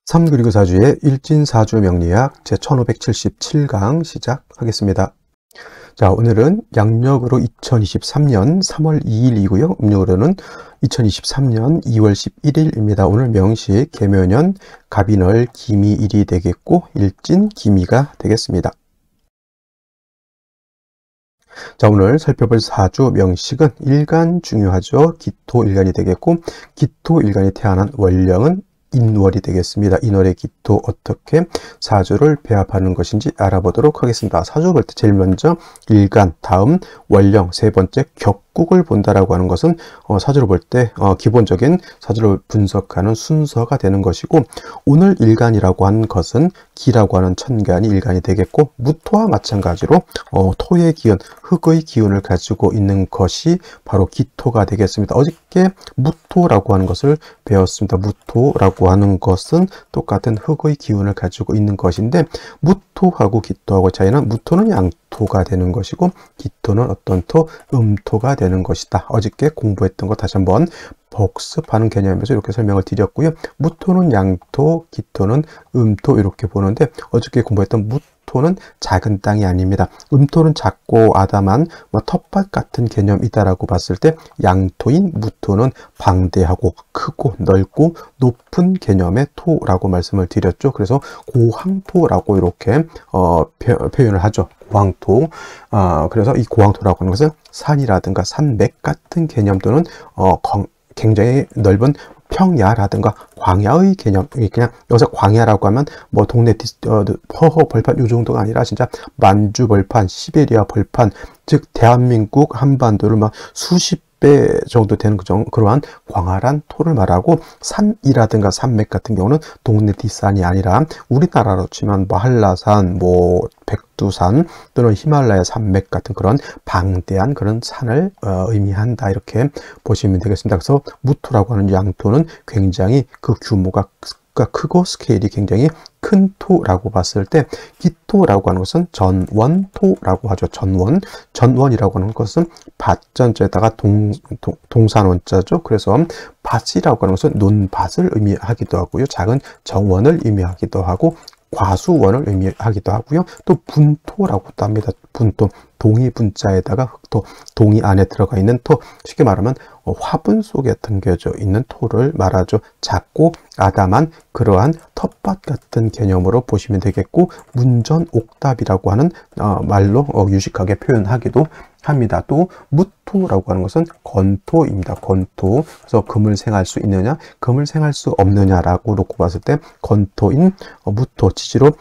삼그리고사주의 일진사주 명리학 제1577강 시작하겠습니다. 자, 오늘은 양력으로 2023년 3월 2일이고요. 음력으로는 2023년 2월 11일입니다. 오늘 명시 계묘년 갑인월 기미일이 되겠고 일진 기미가 되겠습니다. 자, 오늘 살펴볼 사주 명식은 일간 중요하죠. 기토일간이 되겠고 기토일간이 태어난 월령은 인월이 되겠습니다. 인월의 기토 어떻게 사주를 배합하는 것인지 알아보도록 하겠습니다. 사주 볼 때 제일 먼저 일간, 다음 월령, 세 번째 격국을 본다라고 하는 것은 사주를 볼 때 기본적인 사주를 분석하는 순서가 되는 것이고, 오늘 일간이라고 하는 것은 기라고 하는 천간이 일간이 되겠고, 무토와 마찬가지로 토의 기운, 흙의 기운을 가지고 있는 것이 바로 기토가 되겠습니다. 어저께 무토라고 하는 것을 배웠습니다. 무토라고 하는 것은 똑같은 흙의 기운을 가지고 있는 것인데, 무토하고 기토하고 차이는 무토는 양토가 되는 것이고 기토는 어떤 토? 음토가 되는 것이다. 어저께 공부했던 거 다시 한번 복습하는 개념에서 이렇게 설명을 드렸고요. 무토는 양토, 기토는 음토 이렇게 보는데, 어저께 공부했던 무토는 작은 땅이 아닙니다. 음토는 작고 아담한 텃밭 같은 개념이다라고 봤을 때, 양토인 무토는 방대하고 크고 넓고 높은 개념의 토라고 말씀을 드렸죠. 그래서 고황토라고 이렇게 표현을 하죠. 고황토. 그래서 이 고황토라고 하는 것은 산이라든가 산맥 같은 개념 또는 굉장히 넓은 평야라든가 광야의 개념, 그냥 여기서 광야라고 하면 뭐 동네 허허 벌판 요 정도가 아니라 진짜 만주 벌판, 시베리아 벌판, 즉 대한민국 한반도를 막 수십 배 정도 되는 그러한 광활한 토를 말하고, 산이라든가 산맥 같은 경우는 동네 뒷산이 아니라 우리나라로 치면 뭐 한라산, 뭐 백두산 또는 히말라야 산맥 같은 그런 방대한 그런 산을 의미한다, 이렇게 보시면 되겠습니다. 그래서 무토라고 하는 양토는 굉장히 그 규모가 크고 스케일이 굉장히 큰 토라고 봤을 때, 기토라고 하는 것은 전원토라고 하죠. 전원이라고 하는 것은 밭전자에다가 동산원자죠. 그래서 밭이라고 하는 것은 논밭을 의미하기도 하고요. 작은 정원을 의미하기도 하고 과수원을 의미하기도 하고요. 또 분토라고도 합니다. 분토, 동이 분자에다가 흑토, 동이 안에 들어가 있는 토, 쉽게 말하면 화분 속에 담겨져 있는 토를 말하죠. 작고 아담한 그러한 텃밭 같은 개념으로 보시면 되겠고, 문전옥답이라고 하는 말로 유식하게 표현하기도 합니다. 또 무토라고 하는 것은 건토입니다. 건토. 그래서 금을 생할 수 있느냐, 금을 생할 수 없느냐라고 놓고 봤을 때 건토인 무토, 지지로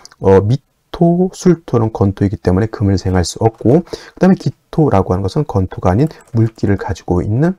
미토, 술토는 건토이기 때문에 금을 생할 수 없고, 그 다음에 기토라고 하는 것은 건토가 아닌 물기를 가지고 있는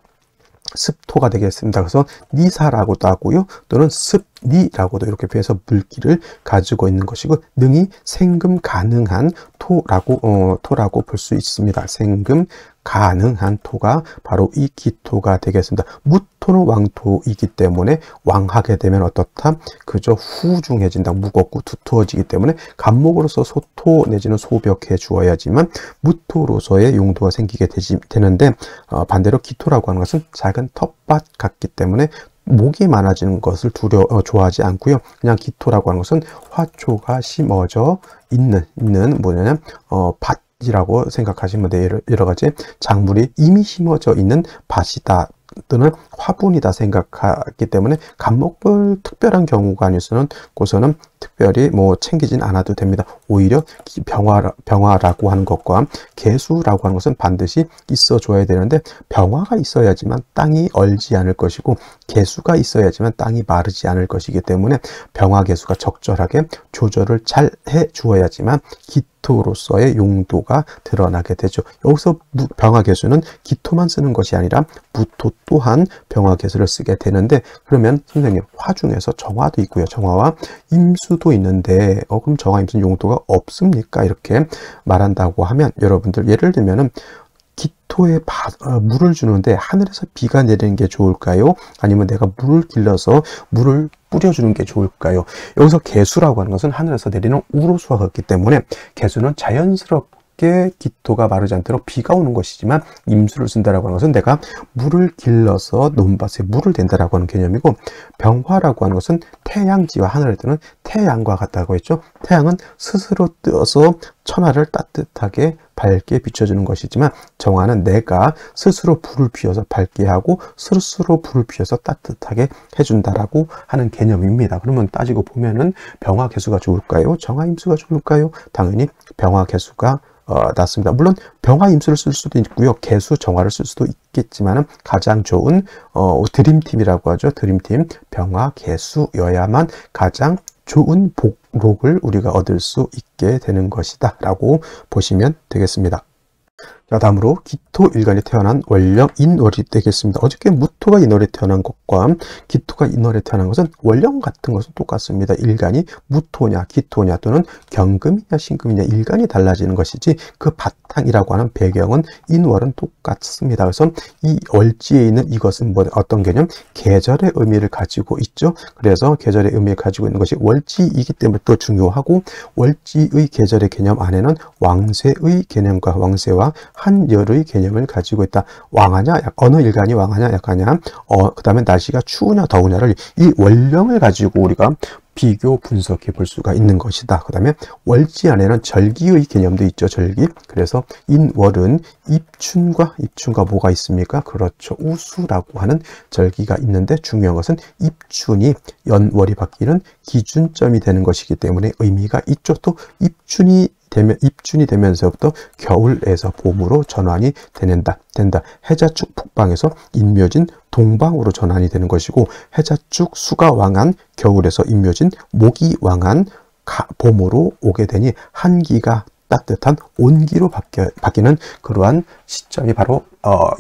습토가 되겠습니다. 그래서 니사라고도 하고요, 또는 습니라고도 이렇게 표현해서 물기를 가지고 있는 것이고, 능히 생금 가능한 토라고 볼 수 있습니다. 생금 가능한 토가 바로 이 기토가 되겠습니다. 무토는 왕토이기 때문에 왕하게 되면 어떻다? 그저 후중해진다. 무겁고 두터워지기 때문에 간목으로서 소토 내지는 소벽해 주어야지만 무토로서의 용도가 생기게 되는데, 반대로 기토라고 하는 것은 작은 텃밭 같기 때문에 목이 많아지는 것을 좋아하지 않고요. 그냥 기토라고 하는 것은 화초가 심어져 있는 뭐냐면 밭이라고 생각하시면 돼요. 여러 가지 작물이 이미 심어져 있는 밭이다 또는 화분이다 생각하기 때문에 간목을 특별한 경우가 아니어서는 그것은 특별히 챙기진 않아도 됩니다. 오히려 병화라고 하는 것과 개수라고 하는 것은 반드시 있어줘야 되는데, 병화가 있어야지만 땅이 얼지 않을 것이고 개수가 있어야지만 땅이 마르지 않을 것이기 때문에 병화 개수가 적절하게 조절을 잘 해주어야지만 기토로서의 용도가 드러나게 되죠. 여기서 병화 개수는 기토만 쓰는 것이 아니라 무토 또한 병화 개수를 쓰게 되는데, 그러면 선생님 화중에서 정화도 있고요, 정화와 임수도 있는데 그럼 정화 임수 용도가 없습니까? 이렇게 말한다고 하면, 여러분들 예를 들면은 기토에 물을 주는데 하늘에서 비가 내리는 게 좋을까요? 아니면 내가 물을 길러서 물을 뿌려주는 게 좋을까요? 여기서 개수라고 하는 것은 하늘에서 내리는 우로수가 있기 때문에 개수는 자연스럽게 쉽게 기토가 마르지 않도록 비가 오는 것이지만 임수를 쓴다라고 하는 것은 내가 물을 길러서 논밭에 물을 댄다라고 하는 개념이고, 병화라고 하는 것은 태양지와 하늘에 뜨는 태양과 같다고 했죠. 태양은 스스로 뜨어서 천하를 따뜻하게 밝게 비춰주는 것이지만, 정화는 내가 스스로 불을 피워서 밝게 하고 스스로 불을 피워서 따뜻하게 해준다라고 하는 개념입니다. 그러면 따지고 보면은 병화 개수가 좋을까요? 정화 임수가 좋을까요? 당연히 병화 개수가 낫습니다. 물론 병화 임수를 쓸 수도 있고요, 개수 정화를 쓸 수도 있겠지만 가장 좋은 드림팀이라고 하죠. 드림팀 병화 개수여야만 가장 좋은 복록을 우리가 얻을 수 있게 되는 것이다 라고 보시면 되겠습니다. 자, 다음으로 기토일간이 태어난 월령 인월이 되겠습니다. 어저께 무토가 인월에 태어난 것과 기토가 인월에 태어난 것은 원령 같은 것은 똑같습니다. 일간이 무토냐 기토냐 또는 경금이냐 신금이냐 일간이 달라지는 것이지 그 바탕이라고 하는 배경은 인월은 똑같습니다. 그래서 이 월지에 있는 이것은 어떤 개념? 계절의 의미를 가지고 있죠. 그래서 계절의 의미를 가지고 있는 것이 월지이기 때문에 또 중요하고, 월지의 계절의 개념 안에는 왕세의 개념과 왕세와 한열의 개념을 가지고 있다. 왕하냐, 어느 일간이 왕하냐, 약하냐, 그 다음에 날씨가 추우냐, 더우냐를 이 원령을 가지고 우리가 비교 분석해 볼 수가 있는 것이다. 그 다음에 월지 안에는 절기의 개념도 있죠. 절기. 그래서 인월은 입춘과 뭐가 있습니까? 그렇죠. 우수라고 하는 절기가 있는데, 중요한 것은 입춘이 연월이 바뀌는 기준점이 되는 것이기 때문에 의미가 있죠. 또 입춘이 되면서부터 겨울에서 봄으로 전환이 된다. 해자축 북방에서 인묘진 동방으로 전환이 되는 것이고, 해자축 수가 왕한 겨울에서 인묘진 목이 왕한 봄으로 오게 되니 한기가 따뜻한 온기로 바뀌는 그러한 시점이 바로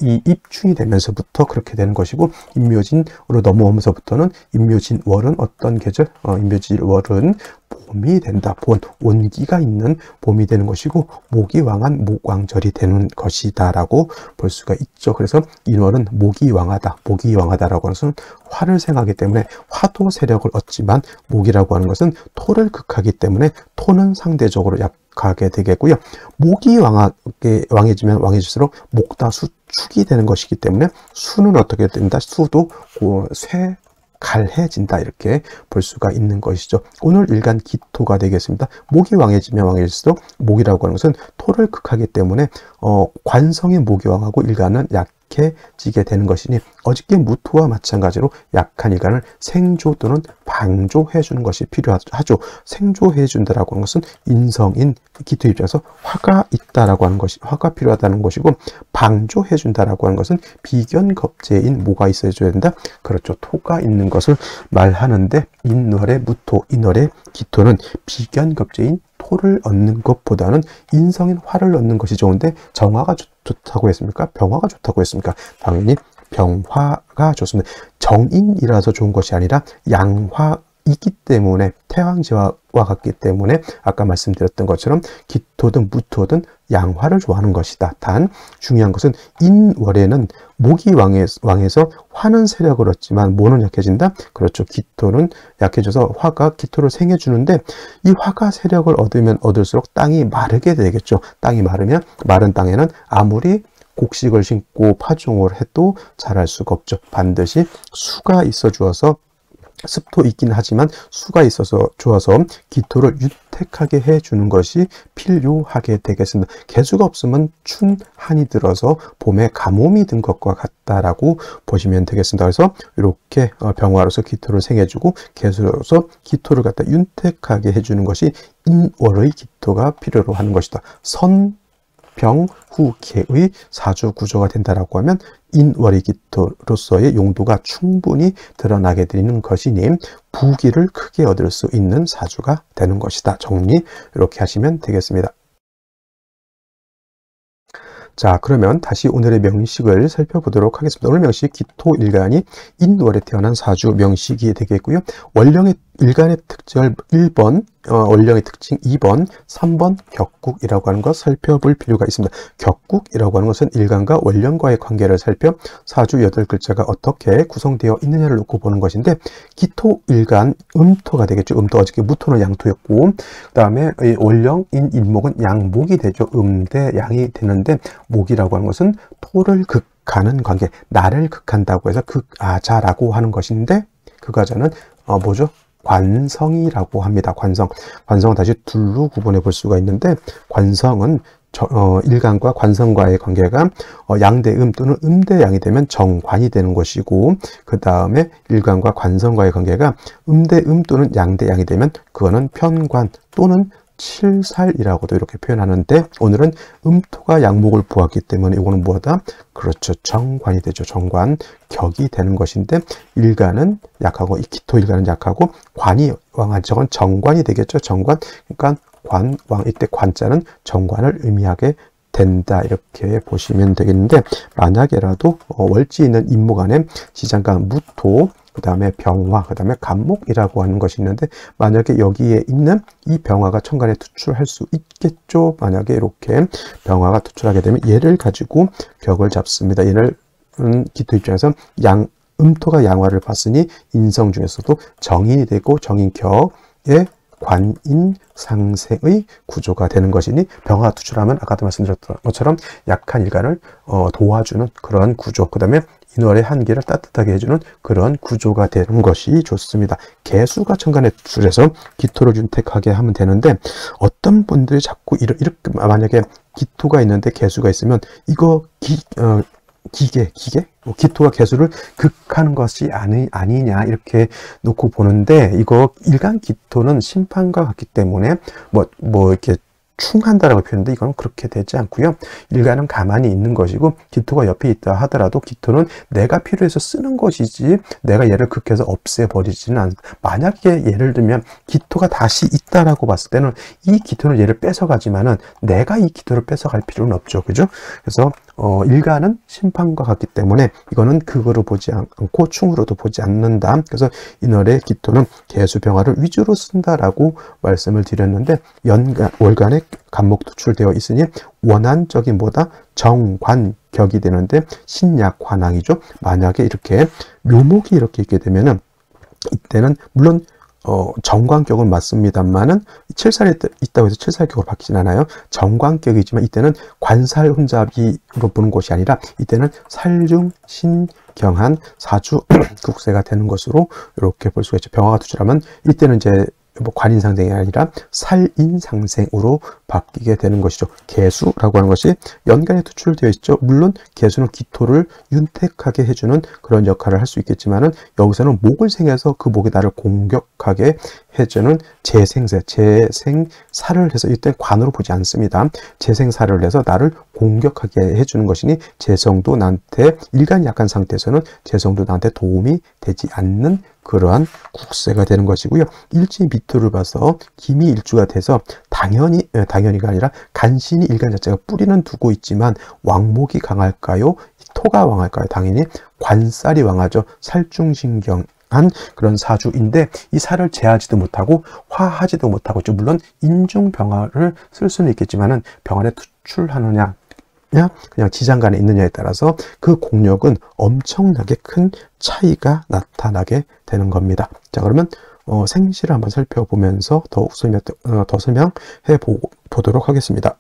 이 입춘이 되면서부터 그렇게 되는 것이고, 인묘진으로 넘어오면서부터는 인묘진월은 어떤 계절? 인묘진월은 봄이 된다. 온기가 있는 봄이 되는 것이고, 목이 왕한 목왕절이 되는 것이다 라고 볼 수가 있죠. 그래서 인월은 목이 왕하다라고 하는 것은 화를 생하기 때문에 화도 세력을 얻지만, 목이라고 하는 것은 토를 극하기 때문에 토는 상대적으로 약하게 되겠고요. 목이 왕해지면 왕해질수록 목다수 축이 되는 것이기 때문에 수는 어떻게 된다? 수도 갈해진다, 이렇게 볼 수가 있는 것이죠. 오늘 일간 기토가 되겠습니다. 목이 왕해지면 왕해질수록, 목이라고 하는 것은 토를 극하기 때문에 관성의 목이 왕하고 일간은 약해지게 되는 것이니, 어저께 무토와 마찬가지로 약한 일간을 생조 또는 방조해 주는 것이 필요하죠. 생조해 준다라고 하는 것은 인성인 기토 입장에서 화가 있다라고 하는 것이, 화가 필요하다는 것이고, 방조해 준다라고 하는 것은 비견겁제인 뭐가 있어줘야 된다? 그렇죠. 토가 있는 것을 말하는데, 인월의 무토, 인월의 기토는 비견겁제인 토를 얻는 것보다는 인성인 화를 얻는 것이 좋은데, 정화가 좋다고 했습니까? 병화가 좋다고 했습니까? 당연히 병화가 좋습니다. 정인이라서 좋은 것이 아니라 양화이기 때문에, 태왕지와 같기 때문에 아까 말씀드렸던 것처럼 기토든 무토든 양화를 좋아하는 것이다. 단 중요한 것은 인월에는 목이 왕해서 화는 세력을 얻지만 뭐는 약해진다? 그렇죠. 기토는 약해져서 화가 기토를 생해주는데, 이 화가 세력을 얻으면 얻을수록 땅이 마르게 되겠죠. 땅이 마르면 마른 땅에는 아무리 곡식을 심고 파종을 해도 자랄 수가 없죠. 반드시 수가 있어 주어서, 습도 있긴 하지만 수가 있어서 좋아서 기토를 유택하게 해주는 것이 필요하게 되겠습니다. 개수가 없으면 춘한이 들어서 봄에 가뭄이 든 것과 같다라고 보시면 되겠습니다. 그래서 이렇게 병화로서 기토를 생해주고, 개수로서 기토를 갖다 윤택하게 해주는 것이 인월의 기토가 필요로 하는 것이다. 병후계의 사주 구조가 된다라고 하면 인월의 기토로서의 용도가 충분히 드러나게 되는 것이니 부기를 크게 얻을 수 있는 사주가 되는 것이다. 정리 이렇게 하시면 되겠습니다. 자, 그러면 다시 오늘의 명식을 살펴보도록 하겠습니다. 오늘 명식 기토일간이 인월에 태어난 사주 명식이 되겠고요. 월령에 일간의 특징을 1번 원령의 특징, 2번, 3번 격국이라고 하는 것 살펴볼 필요가 있습니다. 격국이라고 하는 것은 일간과 원령과의 관계를 살펴 사주 8글자가 어떻게 구성되어 있느냐를 놓고 보는 것인데, 기토, 일간, 음토가 되겠죠. 음토, 어저께 무토는 양토였고, 그 다음에 원령인 일목은 양목이 되죠. 대 양이 되는데, 목이라고 하는 것은 토를 극하는 관계, 나를 극한다고 해서 극아자라고 하는 것인데, 극아자는 뭐죠? 관성이라고 합니다. 관성은 다시 둘로 구분해 볼 수가 있는데, 관성은 일간과 관성과의 관계가 양대음 또는 음대양이 되면 정관이 되는 것이고, 그 다음에 일간과 관성과의 관계가 음대음 또는 양대양이 되면 그거는 편관 또는 칠살이라고도 이렇게 표현하는데, 오늘은 음토가 양목을 보았기 때문에 이거는 뭐다? 그렇죠. 정관이 되죠. 정관, 격이 되는 것인데, 일간은 약하고, 이 기토 일간은 약하고, 관이 왕한 적은 정관이 되겠죠. 정관. 그러니까 관, 왕, 이때 관자는 정관을 의미하게 된다, 이렇게 보시면 되겠는데, 만약에라도 월지 있는 인목 안에 지장간 무토, 그 다음에 병화, 그 다음에 간목이라고 하는 것이 있는데, 만약에 여기에 있는 이 병화가 천간에 투출할 수 있겠죠. 만약에 이렇게 병화가 투출하게 되면 얘를 가지고 격을 잡습니다. 얘를 기토 입장에서 음토가 양화를 봤으니 인성 중에서도 정인이 되고 정인격의 관인상생의 구조가 되는 것이니, 병화가 투출하면 아까도 말씀드렸던 것처럼 약한 일간을 도와주는 그런 구조, 그 다음에 인월의 한계를 따뜻하게 해주는 그런 구조가 되는 것이 좋습니다. 개수가 천간에 투출해서 기토를 윤택하게 하면 되는데, 어떤 분들이 자꾸 이렇게 만약에 기토가 있는데 개수가 있으면 이거 기계? 기토가 개수를 극하는 것이 아니냐, 이렇게 놓고 보는데, 이거 일간 기토는 심판과 같기 때문에 이렇게 충한다라고 표현했는데, 이건 그렇게 되지 않고요. 일간은 가만히 있는 것이고, 기토가 옆에 있다 하더라도 기토는 내가 필요해서 쓰는 것이지 내가 얘를 극해서 없애버리지는 않습니다. 만약에 예를 들면 기토가 다시 있다라고 봤을 때는 이 기토는 얘를 뺏어가지만은 내가 이 기토를 뺏어갈 필요는 없죠. 그죠? 그래서 일간은 심판과 같기 때문에 이거는 극으로 보지 않고 충으로도 보지 않는다. 그래서 인월의 기토는 개수병화를 위주로 쓴다라고 말씀을 드렸는데, 월간에 간목 투출되어 있으니 원한적인 정관격이 되는데 신약관왕이죠. 만약에 이렇게 묘목이 이렇게 있게 되면은, 이때는 물론 정관격은 맞습니다만은 칠살이 있다고 해서 칠살격으로 바뀌진 않아요. 정관격이지만 이때는 관살 혼잡이로 보는 것이 아니라 이때는 살중 신경한 사주 국세가 되는 것으로 이렇게 볼 수가 있죠. 병화가 투출하면 이때는 이제 관인상생이 아니라 살인상생으로 바뀌게 되는 것이죠. 개수라고 하는 것이 연간에 투출되어 있죠. 물론 개수는 기토를 윤택하게 해주는 그런 역할을 할 수 있겠지만은, 여기서는 목을 생해서 그 목이 나를 공격하게 해주는 재생사를 해서, 이때 관으로 보지 않습니다. 재생사를 해서 나를 공격하게 해주는 것이니, 재성도 나한테, 일간이 약한 상태에서는 재성도 나한테 도움이 되지 않는 그러한 국세가 되는 것이고요. 일지 미토를 봐서 김이 일주가 돼서 당연히가 아니라 간신히 일간 자체가 뿌리는 두고 있지만 왕목이 강할까요? 토가 왕할까요? 당연히 관살이 왕하죠. 살중신경한 그런 사주인데, 이 살을 제하지도 못하고 화하지도 못하고 있죠. 물론 인중병화를 쓸 수는 있겠지만은 병화에 투출하느냐 그냥 지장간에 있느냐에 따라서 그 공력은 엄청나게 큰 차이가 나타나게 되는 겁니다. 자, 그러면 생시를 한번 살펴보면서 더 설명해 보도록 하겠습니다.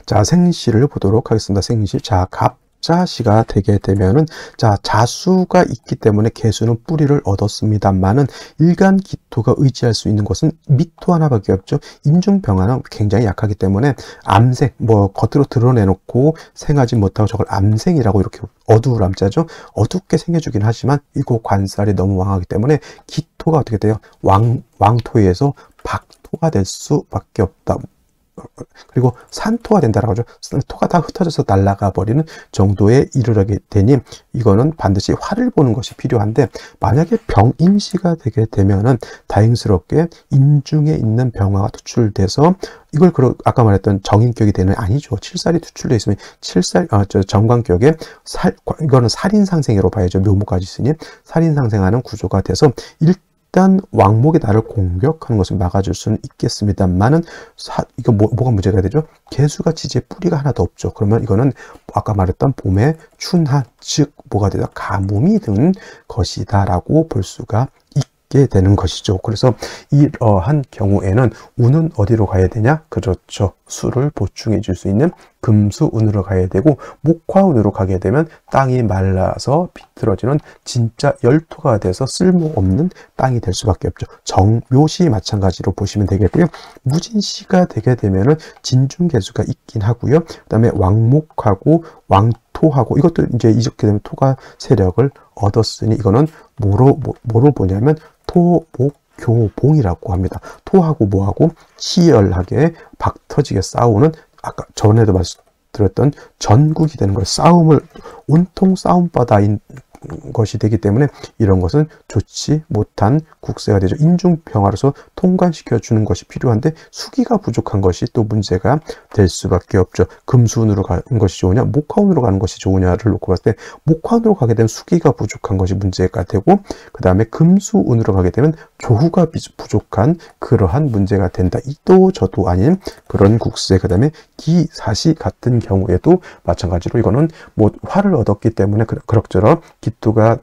자, 생시를 보도록 하겠습니다. 생시. 자, 갑자시가 되게 되면은, 자, 자수가 있기 때문에 개수는 뿌리를 얻었습니다만은, 일간 기토가 의지할 수 있는 것은 미토 하나밖에 없죠. 인중병화는 굉장히 약하기 때문에 암생, 겉으로 드러내놓고 생하지 못하고 저걸 암생이라고, 이렇게 어두울 암자죠. 어둡게 생겨주긴 하지만 이거 관살이 너무 왕하기 때문에 기토가 어떻게 돼요? 왕토에서 박토가 될 수밖에 없다. 그리고 산토가 된다라고 하죠. 토가 다 흩어져서 날아가 버리는 정도에 이르게 되니, 이거는 반드시 화를 보는 것이 필요한데, 만약에 병인시가 되게 되면은 다행스럽게 인중에 있는 병화가 투출돼서, 이걸 아까 말했던 정인격이 되는, 아니죠. 칠살이 투출되어 있으면 정관격에 이거는 살인상생으로 봐야죠. 묘목까지 있으니 살인상생하는 구조가 돼서 일단 왕목이 나를 공격하는 것을 막아줄 수는 있겠습니다만은 이거 뭐가 문제가 되죠? 개수가 지지에 뿌리가 하나도 없죠. 그러면 이거는 아까 말했던 봄의 춘한, 즉 뭐가 되다 가뭄이 든 것이다라고 볼 수가 있게 되는 것이죠. 그래서 이러한 경우에는 운은 어디로 가야 되냐? 그렇죠. 수를 보충해 줄 수 있는 금수운으로 가야 되고, 목화운으로 가게 되면 땅이 말라서 비틀어지는 진짜 열토가 돼서 쓸모없는 땅이 될 수밖에 없죠. 정묘시 마찬가지로 보시면 되겠고요. 무진시가 되게 되면은 진중개수가 있긴 하고요. 그 다음에 왕목하고 왕토하고, 이것도 이제 이렇게 되면 토가 세력을 얻었으니 이거는 뭐로 보냐면 토목교봉이라고 합니다. 토하고 뭐하고 치열하게 박터지게 싸우는, 아까 전에도 말씀드렸던 전국이 되는 걸, 싸움을 온통 싸움바다인 것이 되기 때문에 이런 것은 좋지 못한 국세가 되죠. 인중평화로서 통관시켜 주는 것이 필요한데 수기가 부족한 것이 또 문제가 될 수밖에 없죠. 금수운으로 가는 것이 좋으냐, 목화운으로 가는 것이 좋으냐를 놓고 봤을 때 목화운으로 가게 되면 수기가 부족한 것이 문제가 되고, 그 다음에 금수운으로 가게 되면 조후가 부족한 그러한 문제가 된다. 이도 저도 아닌 그런 국세. 그 다음에 기사시 같은 경우에도 마찬가지로 이거는 뭐 화를 얻었기 때문에 그럭저럭 기토가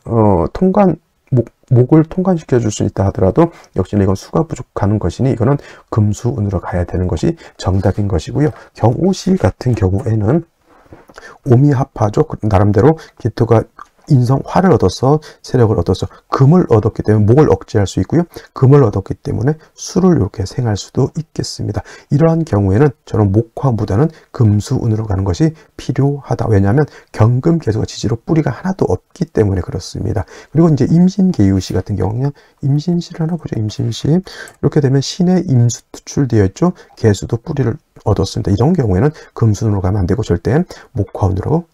목을 통관시켜 줄 수 있다 하더라도 역시나 이건 수가 부족한 것이니 이거는 금수운으로 가야 되는 것이 정답인 것이고요. 경오시 같은 경우에는 오미합하죠. 나름대로 기토가 인성화를 얻어서 세력을 얻어서 금을 얻었기 때문에 목을 억제할 수 있고요. 금을 얻었기 때문에 수를 이렇게 생할 수도 있겠습니다. 이러한 경우에는 저는 목화보다는 금수운으로 가는 것이 필요하다. 왜냐하면 경금 개수가 지지로 뿌리가 하나도 없기 때문에 그렇습니다. 그리고 이제 임신계유시 같은 경우는 임신시를 하나 보죠. 임신시 이렇게 되면 신의 임수 투출되어 있죠. 개수도 뿌리를 얻었습니다. 이런 경우에는 금수운으로 가면 안 되고 절대 목화운으로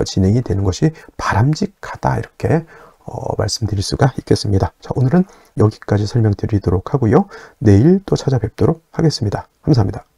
진행이 되는 것이 바람직하다, 이렇게 말씀드릴 수가 있겠습니다. 자, 오늘은 여기까지 설명드리도록 하고요. 내일 또 찾아뵙도록 하겠습니다. 감사합니다.